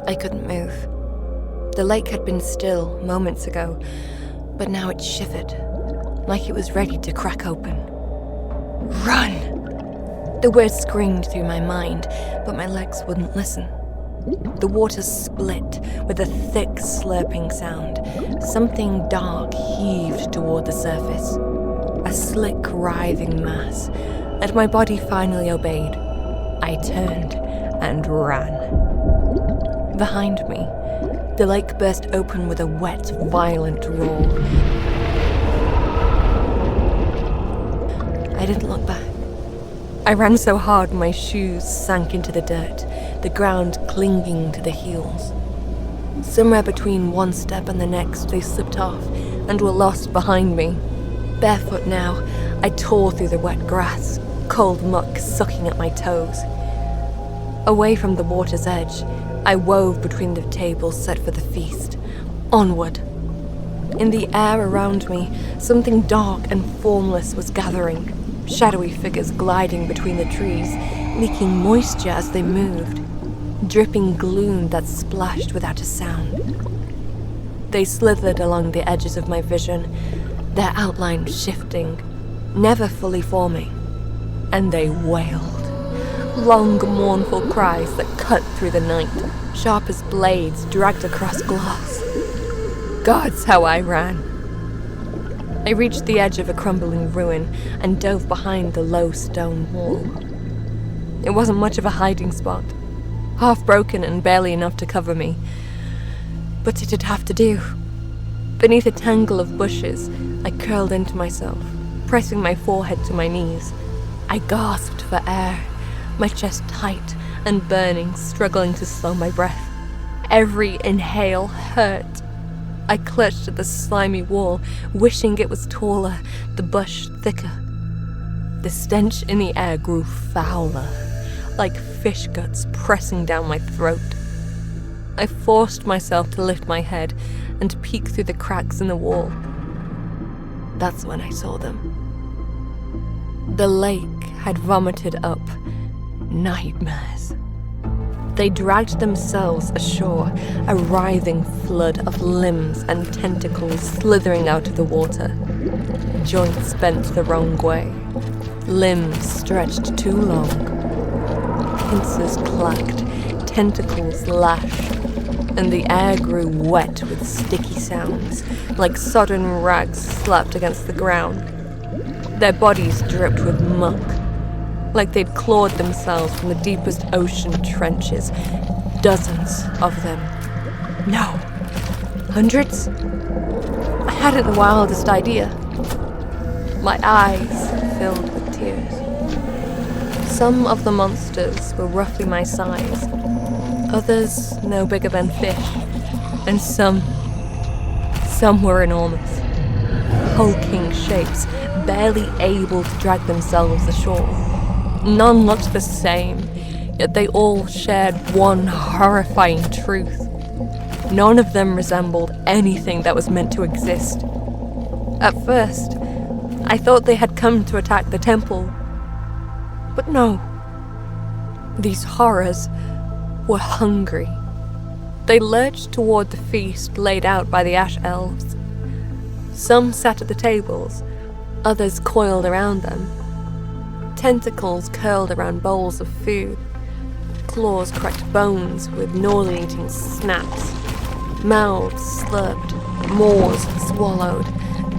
I couldn't move. The lake had been still moments ago, but now it shivered, like it was ready to crack open. Run! The words screamed through my mind, but my legs wouldn't listen. The water split with a thick slurping sound. Something dark heaved toward the surface. A slick, writhing mass, and my body finally obeyed. I turned and ran. Behind me, the lake burst open with a wet, violent roar. I didn't look back. I ran so hard my shoes sank into the dirt, the ground clinging to the heels. Somewhere between one step and the next, they slipped off and were lost behind me. Barefoot now, I tore through the wet grass, cold muck sucking at my toes. Away from the water's edge, I wove between the tables set for the feast. Onward. In the air around me, something dark and formless was gathering. Shadowy figures gliding between the trees, leaking moisture as they moved, dripping gloom that splashed without a sound. They slithered along the edges of my vision, their outline shifting, never fully forming, and they wailed. Long, mournful cries that cut through the night, sharp as blades dragged across glass. Gods, how I ran! I reached the edge of a crumbling ruin and dove behind the low stone wall. It wasn't much of a hiding spot, half broken and barely enough to cover me, but it'd have to do. Beneath a tangle of bushes, I curled into myself, pressing my forehead to my knees. I gasped for air, my chest tight and burning, struggling to slow my breath. Every inhale hurt. I clutched at the slimy wall, wishing it was taller, the bush thicker. The stench in the air grew fouler, like fish guts pressing down my throat. I forced myself to lift my head and peek through the cracks in the wall. That's when I saw them. The lake had vomited up nightmares. They dragged themselves ashore, a writhing flood of limbs and tentacles slithering out of the water. Joints bent the wrong way, limbs stretched too long. Pincers clacked, tentacles lashed, and the air grew wet with sticky sounds, like sodden rags slapped against the ground. Their bodies dripped with muck, like they'd clawed themselves from the deepest ocean trenches. Dozens of them. No. Hundreds? I hadn't the wildest idea. My eyes filled with tears. Some of the monsters were roughly my size, others no bigger than fish, and some were enormous. Hulking shapes, barely able to drag themselves ashore. None looked the same, yet they all shared one horrifying truth. None of them resembled anything that was meant to exist. At first, I thought they had come to attack the temple. But no. These horrors were hungry. They lurched toward the feast laid out by the ash elves. Some sat at the tables, others coiled around them. Tentacles curled around bowls of food. Claws cracked bones with nauseating snaps. Mouths slurped, maws swallowed,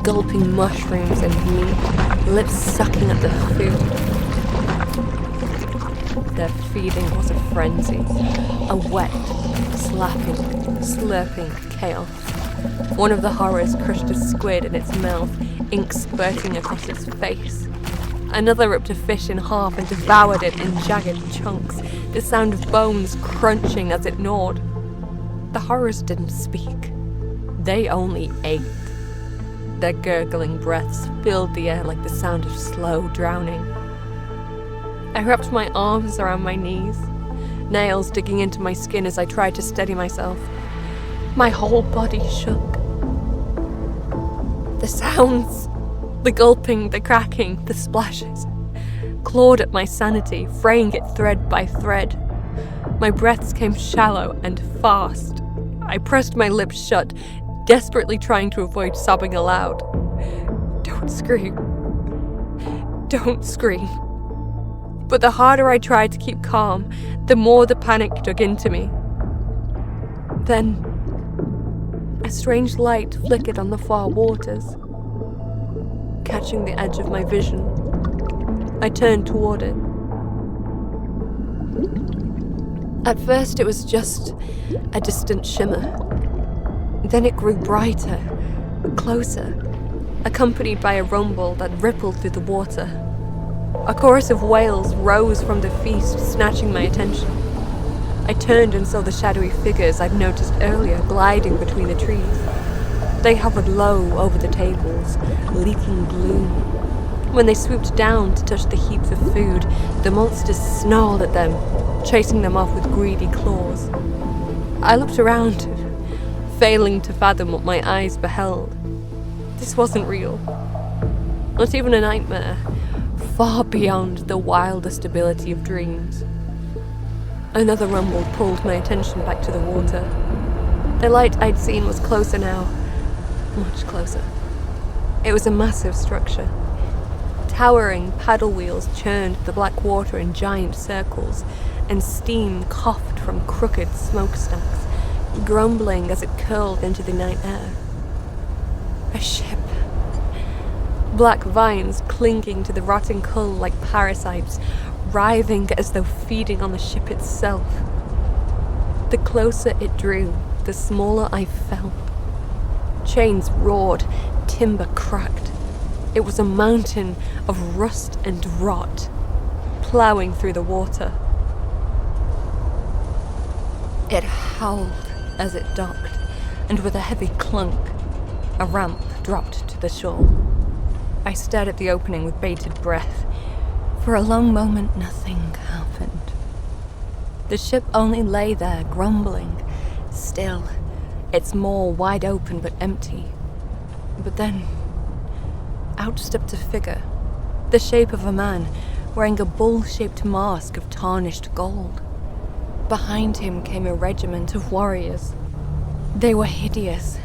gulping mushrooms and meat, lips sucking at the food. Their feeding was a frenzy, a wet, slapping, slurping chaos. One of the horrors crushed a squid in its mouth, ink spurting across its face. Another ripped a fish in half and devoured it in jagged chunks, the sound of bones crunching as it gnawed. The horrors didn't speak. They only ate. Their gurgling breaths filled the air like the sound of slow drowning. I wrapped my arms around my knees, nails digging into my skin as I tried to steady myself. My whole body shook. The sounds, the gulping, the cracking, the splashes, clawed at my sanity, fraying it thread by thread. My breaths came shallow and fast. I pressed my lips shut, desperately trying to avoid sobbing aloud. Don't scream. Don't scream. But the harder I tried to keep calm, the more the panic dug into me. Then, a strange light flickered on the far waters, catching the edge of my vision. I turned toward it. At first, it was just a distant shimmer. Then it grew brighter, closer, accompanied by a rumble that rippled through the water. A chorus of wails rose from the feast, snatching my attention. I turned and saw the shadowy figures I'd noticed earlier gliding between the trees. They hovered low over the tables, leaking gloom. When they swooped down to touch the heaps of food, the monsters snarled at them, chasing them off with greedy claws. I looked around, failing to fathom what my eyes beheld. This wasn't real. Not even a nightmare, far beyond the wildest ability of dreams. Another rumble pulled my attention back to the water. The light I'd seen was closer now, much closer. It was a massive structure. Towering paddle wheels churned the black water in giant circles, and steam coughed from crooked smokestacks, grumbling as it curled into the night air. A ship. Black vines clinging to the rotting hull like parasites, writhing as though feeding on the ship itself. The closer it drew, the smaller I felt. Chains roared, timber cracked. It was a mountain of rust and rot, ploughing through the water. It howled as it docked, and with a heavy clunk, a ramp dropped to the shore. I stared at the opening with bated breath. For a long moment, nothing happened. The ship only lay there, grumbling, still, its maw wide open but empty. But then, out stepped a figure, the shape of a man, wearing a bull-shaped mask of tarnished gold. Behind him came a regiment of warriors. They were hideous,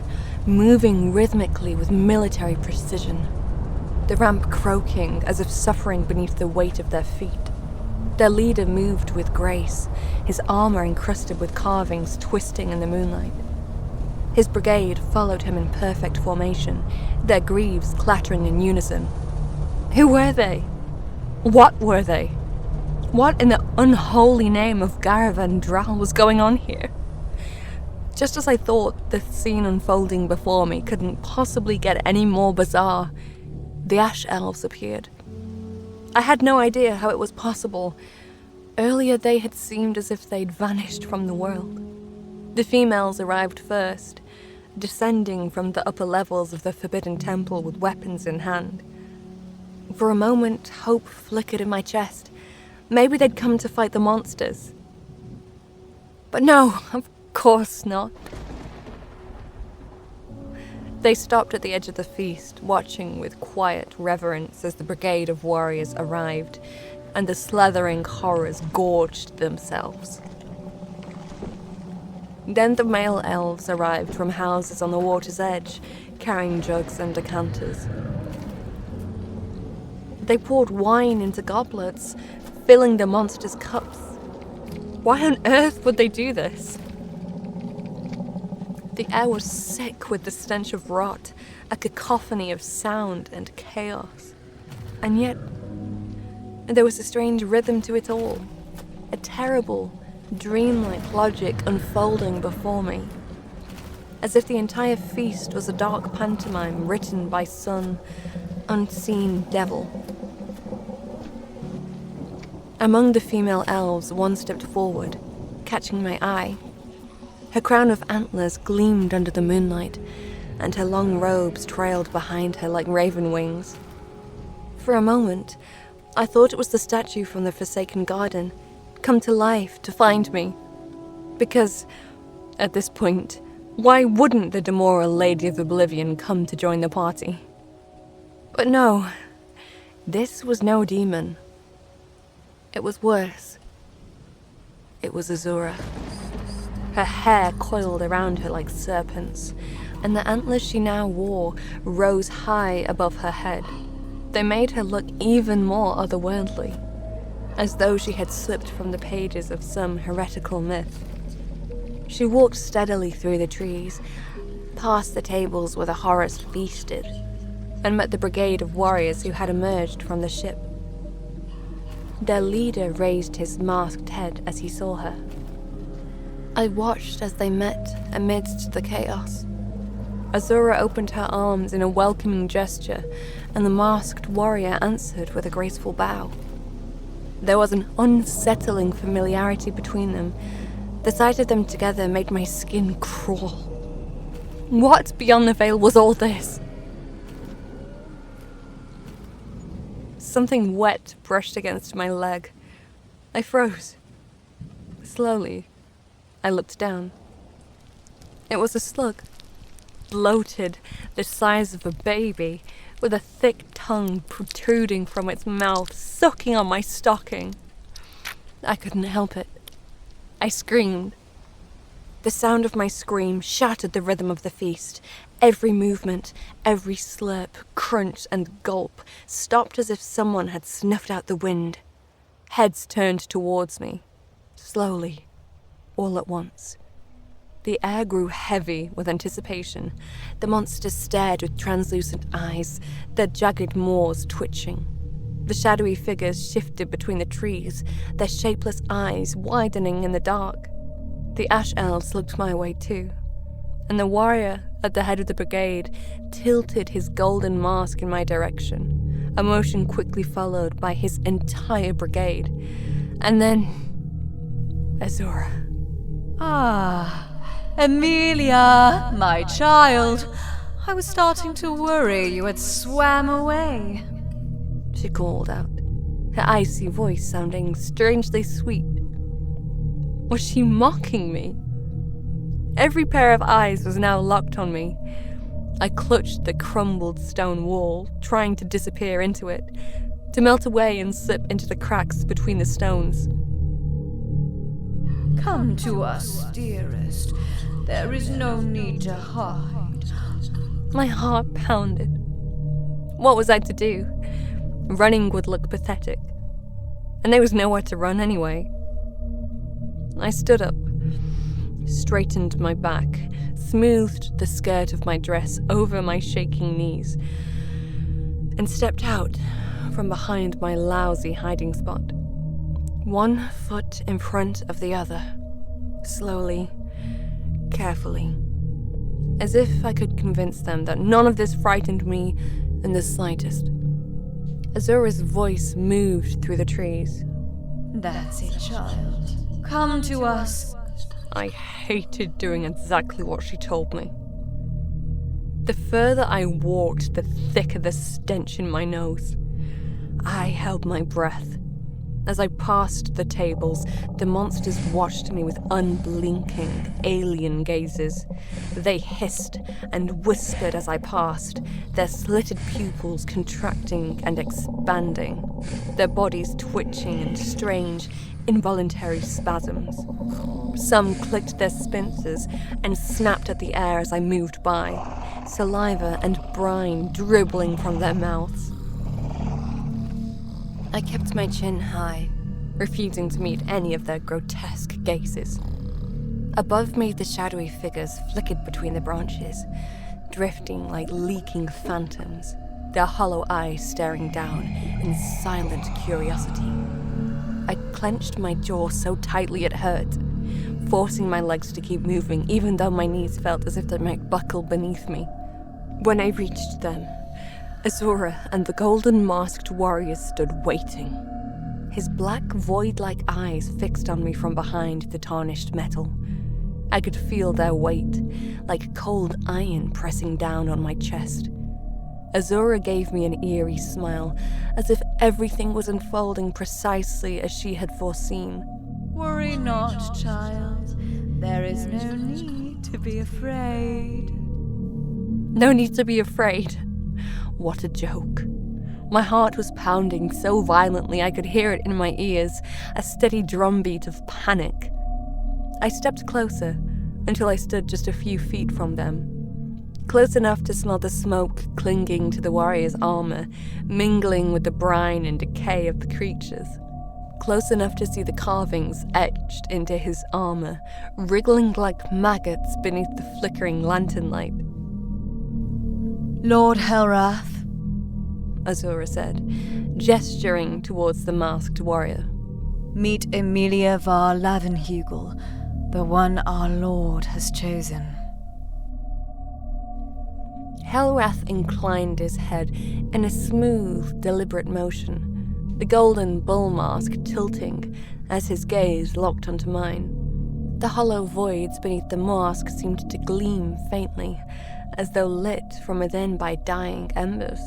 moving rhythmically with military precision, the ramp croaking as if suffering beneath the weight of their feet. Their leader moved with grace, his armor encrusted with carvings twisting in the moonlight. His brigade followed him in perfect formation, their greaves clattering in unison. Who were they? What were they? What in the unholy name of Garavan Dral was going on here? Just as I thought the scene unfolding before me couldn't possibly get any more bizarre, the Ash Elves appeared. I had no idea how it was possible. Earlier they had seemed as if they'd vanished from the world. The females arrived first, descending from the upper levels of the Forbidden Temple with weapons in hand. For a moment, hope flickered in my chest. Maybe they'd come to fight the monsters. But no, of course not. They stopped at the edge of the feast, watching with quiet reverence as the brigade of warriors arrived, and the slithering horrors gorged themselves. Then the male elves arrived from houses on the water's edge, carrying jugs and decanters. They poured wine into goblets, filling the monsters' cups. Why on earth would they do this? The air was sick with the stench of rot, a cacophony of sound and chaos. And yet, there was a strange rhythm to it all, a terrible, dreamlike logic unfolding before me, as if the entire feast was a dark pantomime written by some unseen devil. Among the female elves, one stepped forward, catching my eye. Her crown of antlers gleamed under the moonlight, and her long robes trailed behind her like raven wings. For a moment, I thought it was the statue from the Forsaken Garden, come to life to find me. Because, at this point, why wouldn't the Demòra Lady of Oblivion come to join the party? But no, this was no demon. It was worse. It was Azura. Her hair coiled around her like serpents, and the antlers she now wore rose high above her head. They made her look even more otherworldly, as though she had slipped from the pages of some heretical myth. She walked steadily through the trees, past the tables where the horrors feasted, and met the brigade of warriors who had emerged from the ship. Their leader raised his masked head as he saw her. I watched as they met amidst the chaos. Azura opened her arms in a welcoming gesture, and the masked warrior answered with a graceful bow. There was an unsettling familiarity between them. The sight of them together made my skin crawl. What beyond the veil was all this? Something wet brushed against my leg. I froze. Slowly, I looked down. It was a slug, bloated, the size of a baby, with a thick tongue protruding from its mouth, sucking on my stocking. I couldn't help it. I screamed. The sound of my scream shattered the rhythm of the feast. Every movement, every slurp, crunch, and gulp stopped as if someone had snuffed out the wind. Heads turned towards me, slowly, all at once. The air grew heavy with anticipation. The monsters stared with translucent eyes, their jagged maws twitching. The shadowy figures shifted between the trees, their shapeless eyes widening in the dark. The ash elves looked my way too, and the warrior at the head of the brigade tilted his golden mask in my direction, a motion quickly followed by his entire brigade. And then Azura. Ah, Emilia, my child. I was starting to worry you had swam away. She called out, her icy voice sounding strangely sweet. Was she mocking me? Every pair of eyes was now locked on me. I clutched the crumbled stone wall, trying to disappear into it, to melt away and slip into the cracks between the stones. Come to us, dearest. There is no need to hide. My heart pounded. What was I to do? Running would look pathetic, and there was nowhere to run anyway. I stood up, straightened my back, smoothed the skirt of my dress over my shaking knees, and stepped out from behind my lousy hiding spot. One foot in front of the other, slowly, carefully, as if I could convince them that none of this frightened me in the slightest. Azura's voice moved through the trees. That's it, child. Come to us. I hated doing exactly what she told me. The further I walked, the thicker the stench in my nose. I held my breath. As I passed the tables, the monsters watched me with unblinking, alien gazes. They hissed and whispered as I passed, their slitted pupils contracting and expanding, their bodies twitching in strange, involuntary spasms. Some clicked their pincers and snapped at the air as I moved by, saliva and brine dribbling from their mouths. I kept my chin high, refusing to meet any of their grotesque gazes. Above me, the shadowy figures flickered between the branches, drifting like leaking phantoms, their hollow eyes staring down in silent curiosity. I clenched my jaw so tightly it hurt, forcing my legs to keep moving even though my knees felt as if they might buckle beneath me. When I reached them, Azura and the golden masked warrior stood waiting, his black void-like eyes fixed on me from behind the tarnished metal. I could feel their weight, like cold iron pressing down on my chest. Azura gave me an eerie smile, as if everything was unfolding precisely as she had foreseen. Worry not, child. There is no need to be afraid. No need to be afraid. What a joke. My heart was pounding so violently I could hear it in my ears, a steady drumbeat of panic. I stepped closer until I stood just a few feet from them, close enough to smell the smoke clinging to the warrior's armor, mingling with the brine and decay of the creatures. Close enough to see the carvings etched into his armor, wriggling like maggots beneath the flickering lantern light. Lord Helrath, Azura said, gesturing towards the masked warrior. Meet Emilia var Lavenhugel, the one our Lord has chosen. Helrath inclined his head in a smooth, deliberate motion, the golden bull mask tilting as his gaze locked onto mine. The hollow voids beneath the mask seemed to gleam faintly, as though lit from within by dying embers.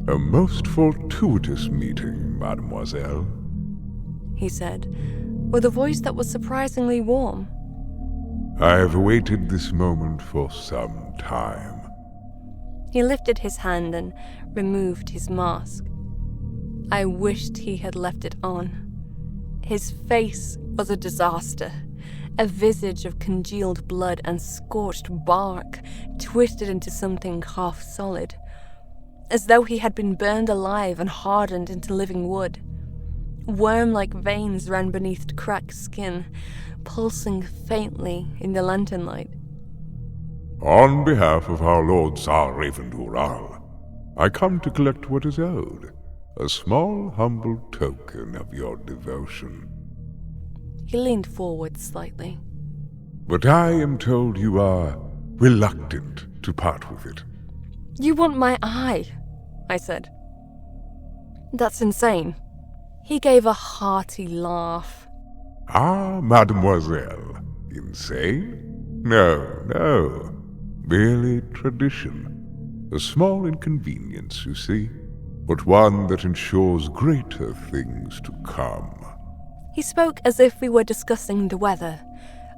A most fortuitous meeting, mademoiselle, he said, with a voice that was surprisingly warm. I have awaited this moment for some time. He lifted his hand and removed his mask. I wished he had left it on. His face was a disaster, a visage of congealed blood and scorched bark, twisted into something half-solid, as though he had been burned alive and hardened into living wood. Worm-like veins ran beneath cracked skin, pulsing faintly in the lantern light. On behalf of our Lord Tsar Ravendural, I come to collect what is owed, a small, humble token of your devotion. He leaned forward slightly. But I am told you are reluctant to part with it. You want my eye, I said. That's insane. He gave a hearty laugh. Ah, mademoiselle, insane? No. Merely tradition. A small inconvenience, you see, but one that ensures greater things to come. He spoke as if we were discussing the weather,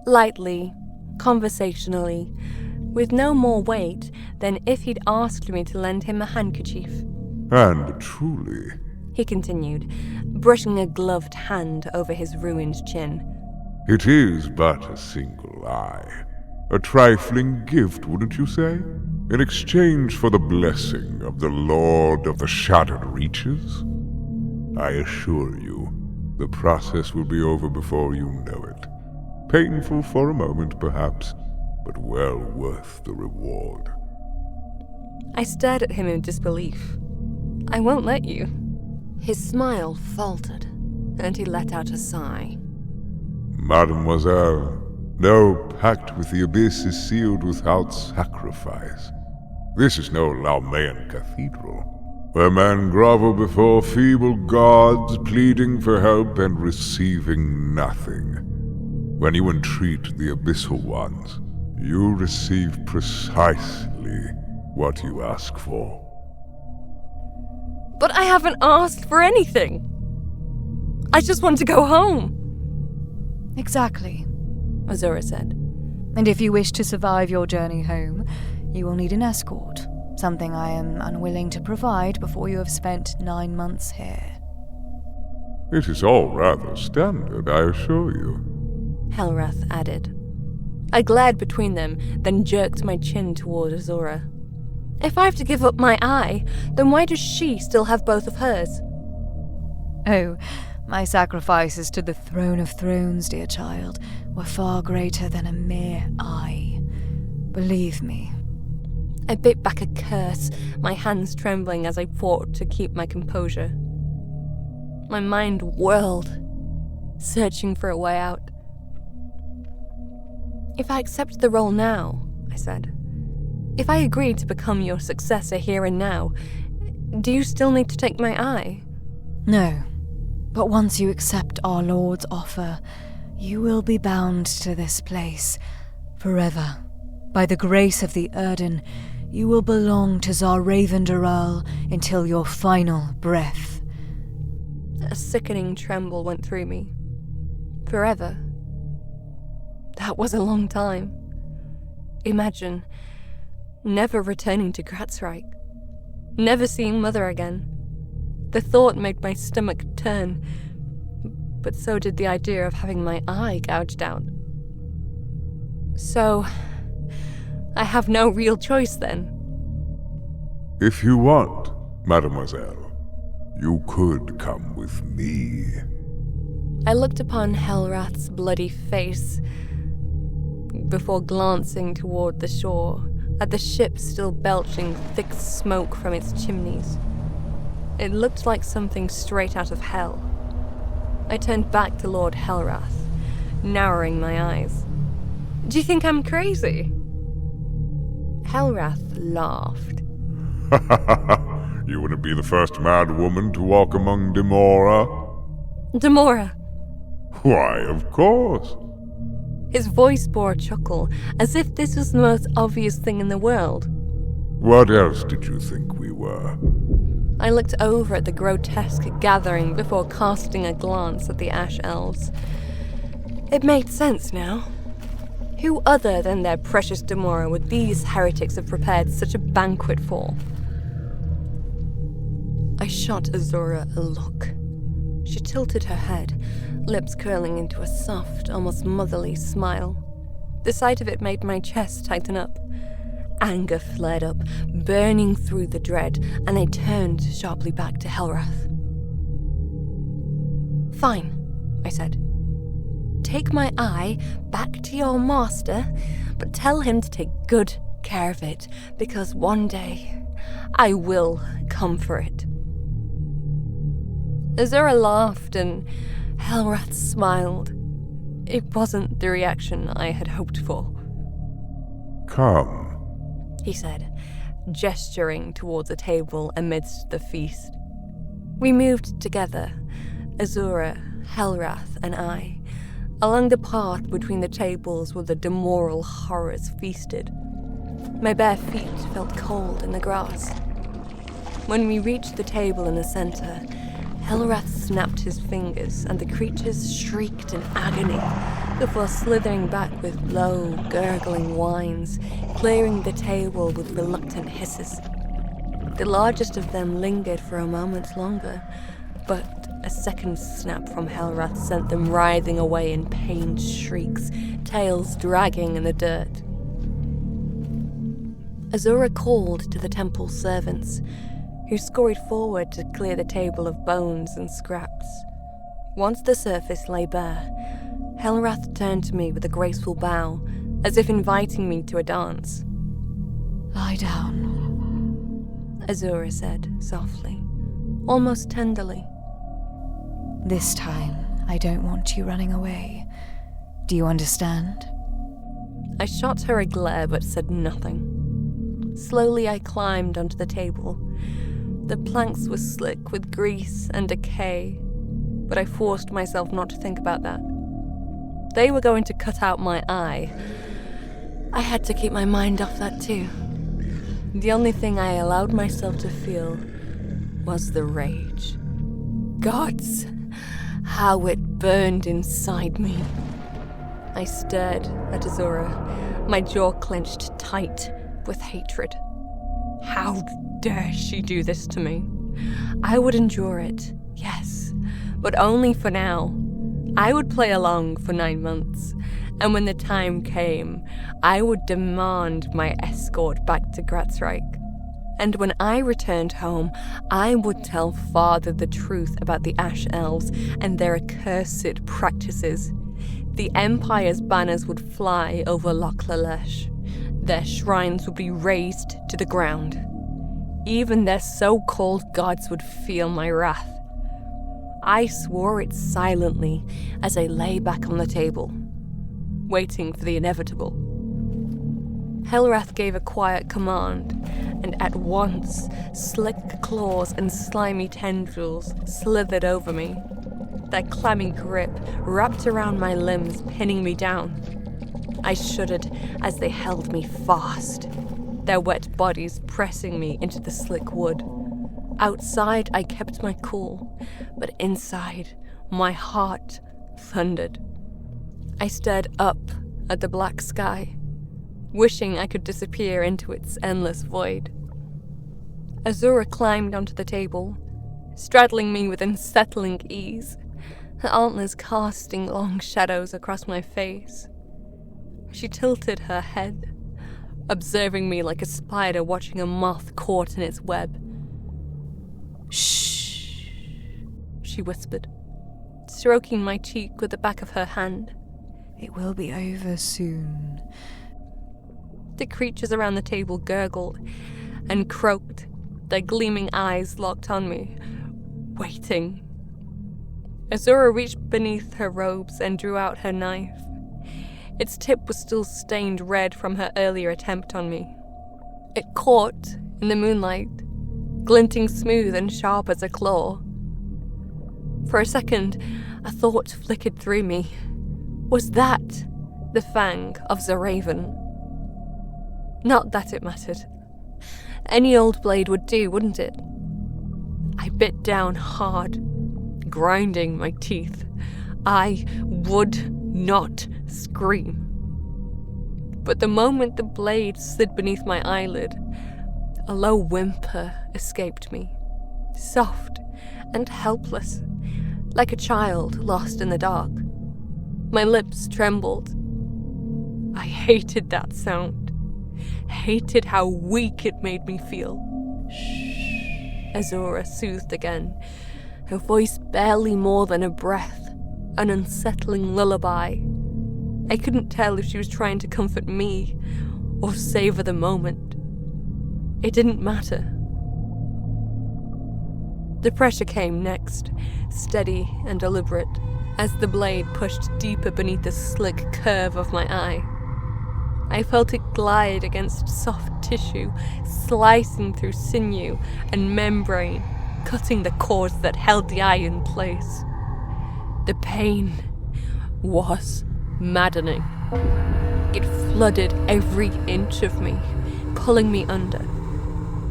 lightly, conversationally, with no more weight than if he'd asked me to lend him a handkerchief. And truly, he continued, brushing a gloved hand over his ruined chin, it is but a single eye. A trifling gift, wouldn't you say? In exchange for the blessing of the Lord of the Shattered Reaches? I assure you, the process will be over before you know it. Painful for a moment, perhaps, but well worth the reward. I stared at him in disbelief. I won't let you. His smile faltered, and he let out a sigh. Mademoiselle, no pact with the Abyss is sealed without sacrifice. This is no Laumaean cathedral, where men grovel before feeble gods, pleading for help and receiving nothing. When you entreat the Abyssal Ones, you receive precisely what you ask for. But I haven't asked for anything. I just want to go home. Exactly, Azura said. And if you wish to survive your journey home, you will need an escort, something I am unwilling to provide before you have spent 9 months here. It is all rather standard, I assure you, Helrath added. I glared between them, then jerked my chin toward Azura. If I have to give up my eye, then why does she still have both of hers? Oh, my sacrifices to the throne of thrones, dear child, were far greater than a mere eye. Believe me. I bit back a curse, my hands trembling as I fought to keep my composure. My mind whirled, searching for a way out. If I accept the role now, I said, if I agree to become your successor here and now, do you still need to take my eye? No, but once you accept our Lord's offer, you will be bound to this place forever. By the grace of the Erden, you will belong to Tsar Ravendural until your final breath. A sickening tremble went through me. Forever. That was a long time. Imagine never returning to Gratzreich. never seeing Mother again. The thought made my stomach turn, but so did the idea of having my eye gouged out. So, I have no real choice then. If you want, mademoiselle, you could come with me. I looked upon Helrath's bloody face before glancing toward the shore, at the ship still belching thick smoke from its chimneys. It looked like something straight out of hell. I turned back to Lord Helrath, narrowing my eyes. Do you think I'm crazy? Helrath laughed. You wouldn't be the first mad woman to walk among Demòra? Demòra. Why, of course. His voice bore a chuckle, as if this was the most obvious thing in the world. What else did you think we were? I looked over at the grotesque gathering before casting a glance at the Ash Elves. It made sense now. Who other than their precious Demòra would these heretics have prepared such a banquet for? I shot Azura a look. She tilted her head, lips curling into a soft, almost motherly smile. The sight of it made my chest tighten up. Anger flared up, burning through the dread, and I turned sharply back to Helrath. Fine, I said. Take my eye back to your master, but tell him to take good care of it, because one day I will come for it. Azura laughed and Helrath smiled. It wasn't the reaction I had hoped for. Come, he said, gesturing towards a table amidst the feast. We moved together, Azura, Helrath, and I, along the path between the tables where the demoral horrors feasted. My bare feet felt cold in the grass. When we reached the table in the center, Helrath snapped his fingers and the creatures shrieked in agony before slithering back with low, gurgling whines, clearing the table with reluctant hisses. The largest of them lingered for a moment longer, but a second snap from Helrath sent them writhing away in pained shrieks, tails dragging in the dirt. Azura called to the temple servants, who scurried forward to clear the table of bones and scraps. Once the surface lay bare, Helrath turned to me with a graceful bow, as if inviting me to a dance. Lie down, Azura said softly, almost tenderly. This time, I don't want you running away. Do you understand? I shot her a glare but said nothing. Slowly I climbed onto the table. The planks were slick with grease and decay, but I forced myself not to think about that. They were going to cut out my eye. I had to keep my mind off that too. The only thing I allowed myself to feel was the rage. Gods, how it burned inside me. I stared at Azura, my jaw clenched tight with hatred. How dare she do this to me? I would endure it, yes, but only for now. I would play along for 9 months, and when the time came, I would demand my escort back to Gratzreich. And when I returned home, I would tell Father the truth about the Ash Elves and their accursed practices. The Empire's banners would fly over Loch Lalesh. Their shrines would be razed to the ground. Even their so-called gods would feel my wrath. I swore it silently as I lay back on the table, waiting for the inevitable. Helrath gave a quiet command, and at once, slick claws and slimy tendrils slithered over me. Their clammy grip wrapped around my limbs, pinning me down. I shuddered as they held me fast, their wet bodies pressing me into the slick wood. Outside, I kept my cool, but inside, my heart thundered. I stared up at the black sky, wishing I could disappear into its endless void. Azura climbed onto the table, straddling me with unsettling ease, her antlers casting long shadows across my face. She tilted her head, observing me like a spider watching a moth caught in its web. "Shh," she whispered, stroking my cheek with the back of her hand. "It will be over soon." The creatures around the table gurgled and croaked, their gleaming eyes locked on me, waiting. Azura reached beneath her robes and drew out her knife. Its tip was still stained red from her earlier attempt on me. It caught in the moonlight, glinting smooth and sharp as a claw. For a second, a thought flickered through me. Was that the fang of Zoraven? Not that it mattered. Any old blade would do, wouldn't it? I bit down hard, grinding my teeth. I would not scream. But the moment the blade slid beneath my eyelid, a low whimper escaped me, soft and helpless, like a child lost in the dark. My lips trembled. I hated that sound, hated how weak it made me feel. "Shh," Azura soothed again, her voice barely more than a breath, an unsettling lullaby. I couldn't tell if she was trying to comfort me or savor the moment. It didn't matter. The pressure came next, steady and deliberate, as the blade pushed deeper beneath the slick curve of my eye. I felt it glide against soft tissue, slicing through sinew and membrane, cutting the cords that held the eye in place. The pain was maddening. It flooded every inch of me, pulling me under.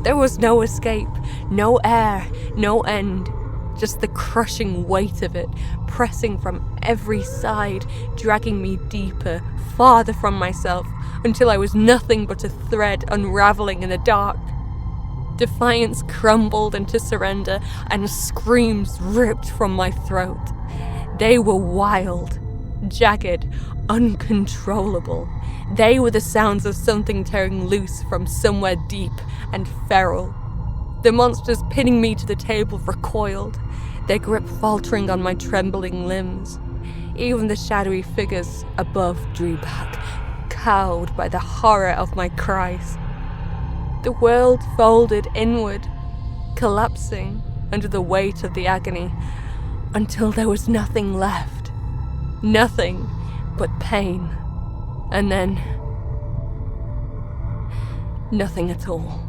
There was no escape, no air, no end, just the crushing weight of it, pressing from every side, dragging me deeper, farther from myself, until I was nothing but a thread unraveling in the dark. Defiance crumbled into surrender, and screams ripped from my throat. They were wild, jagged, uncontrollable. They were the sounds of something tearing loose from somewhere deep and feral. The monsters pinning me to the table recoiled, their grip faltering on my trembling limbs. Even the shadowy figures above drew back, cowed by the horror of my cries. The world folded inward, collapsing under the weight of the agony, until there was nothing left. Nothing but pain. And then, nothing at all.